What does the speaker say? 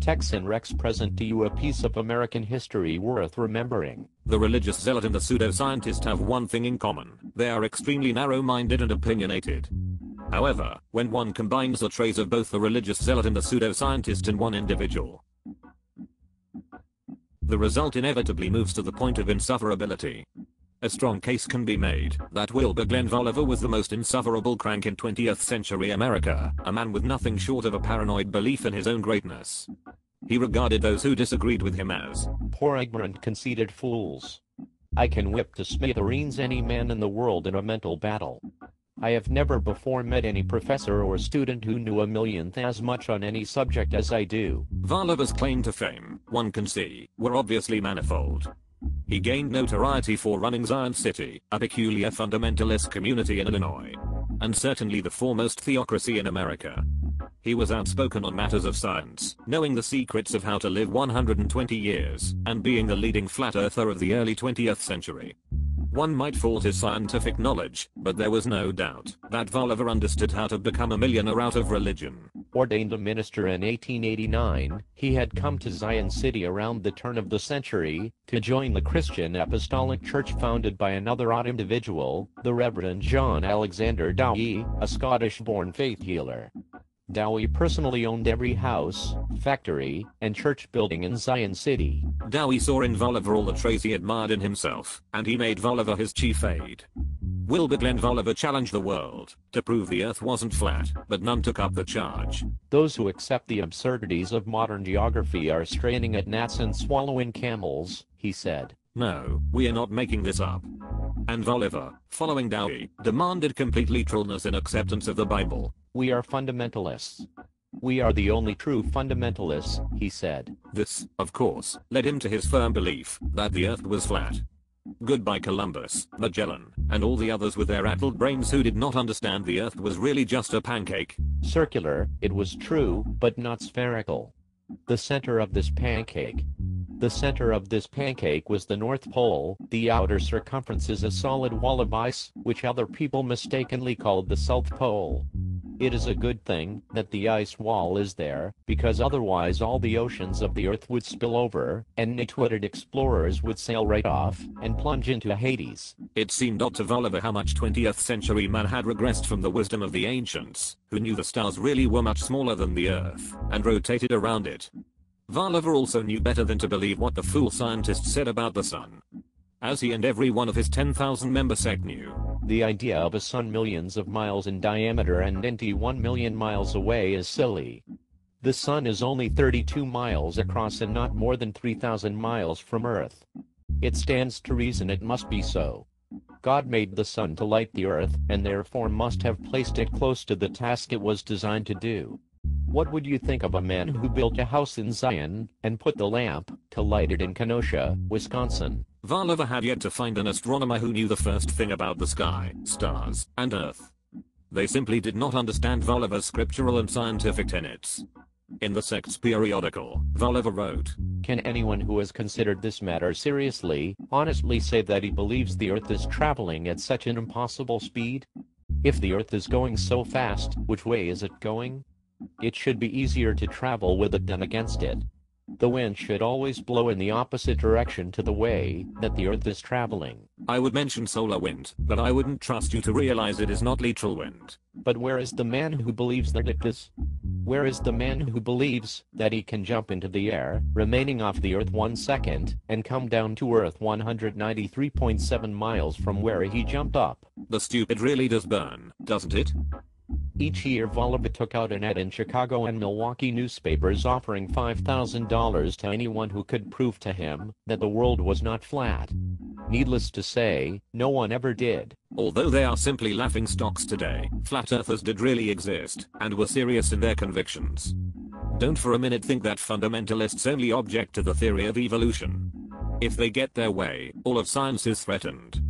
Tex and Rex present to you a piece of American history worth remembering. The religious zealot and the pseudoscientist have one thing in common: they are extremely narrow-minded and opinionated. However, when one combines the traits of both the religious zealot and the pseudoscientist in one individual, the result inevitably moves to the point of insufferability. A strong case can be made that Wilbur Glenn Voliva was the most insufferable crank in 20th century America, a man with nothing short of a paranoid belief in his own greatness. He regarded those who disagreed with him as poor ignorant conceited fools. I can whip to smithereens any man in the world in a mental battle. I have never before met any professor or student who knew a millionth as much on any subject as I do. Voliva's claim to fame, one can see, were obviously manifold. He gained notoriety for running Zion City, a peculiar fundamentalist community in Illinois, and certainly the foremost theocracy in America. He was outspoken on matters of science, knowing the secrets of how to live 120 years, and being the leading flat earther of the early 20th century. One might fault his scientific knowledge, but there was no doubt that Voliva understood how to become a millionaire out of religion. Ordained a minister in 1889, he had come to Zion City around the turn of the century to join the Christian Apostolic Church founded by another odd individual, the Reverend John Alexander Dowie, a Scottish-born faith healer. Dowie personally owned every house, factory, and church building in Zion City. Dowie saw in Voliva all the traits he admired in himself, and he made Voliva his chief aide. Wilbur Glenn Voliva challenged the world to prove the earth wasn't flat, but none took up the charge. Those who accept the absurdities of modern geography are straining at gnats and swallowing camels, he said. No, we are not making this up. And Voliva, following Dowie, demanded complete literalness in acceptance of the Bible. We are fundamentalists. We are the only true fundamentalists, he said. This, of course, led him to his firm belief that the earth was flat. Goodbye Columbus, Magellan, and all the others with their addled brains who did not understand the earth was really just a pancake. Circular, it was true, but not spherical. The center of this pancake was the North Pole. The outer circumference is a solid wall of ice, which other people mistakenly called the South Pole. It is a good thing that the ice wall is there, because otherwise all the oceans of the earth would spill over, and nitwitted explorers would sail right off and plunge into Hades. It seemed odd to Voliva how much 20th century man had regressed from the wisdom of the ancients, who knew the stars really were much smaller than the earth, and rotated around it. Voliva also knew better than to believe what the fool scientists said about the sun. As he and every one of his 10,000-member sect knew, the idea of a sun millions of miles in diameter and 1 million miles away is silly. The sun is only 32 miles across and not more than 3,000 miles from Earth. It stands to reason it must be so. God made the sun to light the earth, and therefore must have placed it close to the task it was designed to do. What would you think of a man who built a house in Zion, and put the lamp to light it in Kenosha, Wisconsin? Voliva had yet to find an astronomer who knew the first thing about the sky, stars, and Earth. They simply did not understand Voliva's scriptural and scientific tenets. In the sect's periodical, Voliva wrote, "Can anyone who has considered this matter seriously, honestly say that he believes the Earth is traveling at such an impossible speed? If the Earth is going so fast, which way is it going? It should be easier to travel with it than against it. The wind should always blow in the opposite direction to the way that the Earth is traveling." I would mention solar wind, but I wouldn't trust you to realize it is not literal wind. But where is the man who believes that it is? Where is the man who believes that he can jump into the air, remaining off the Earth 1 second, and come down to Earth 193.7 miles from where he jumped up? The stupid really does burn, doesn't it? Each year Voliva took out an ad in Chicago and Milwaukee newspapers offering $5,000 to anyone who could prove to him that the world was not flat. Needless to say, no one ever did. Although they are simply laughingstocks today, flat earthers did really exist, and were serious in their convictions. Don't for a minute think that fundamentalists only object to the theory of evolution. If they get their way, all of science is threatened.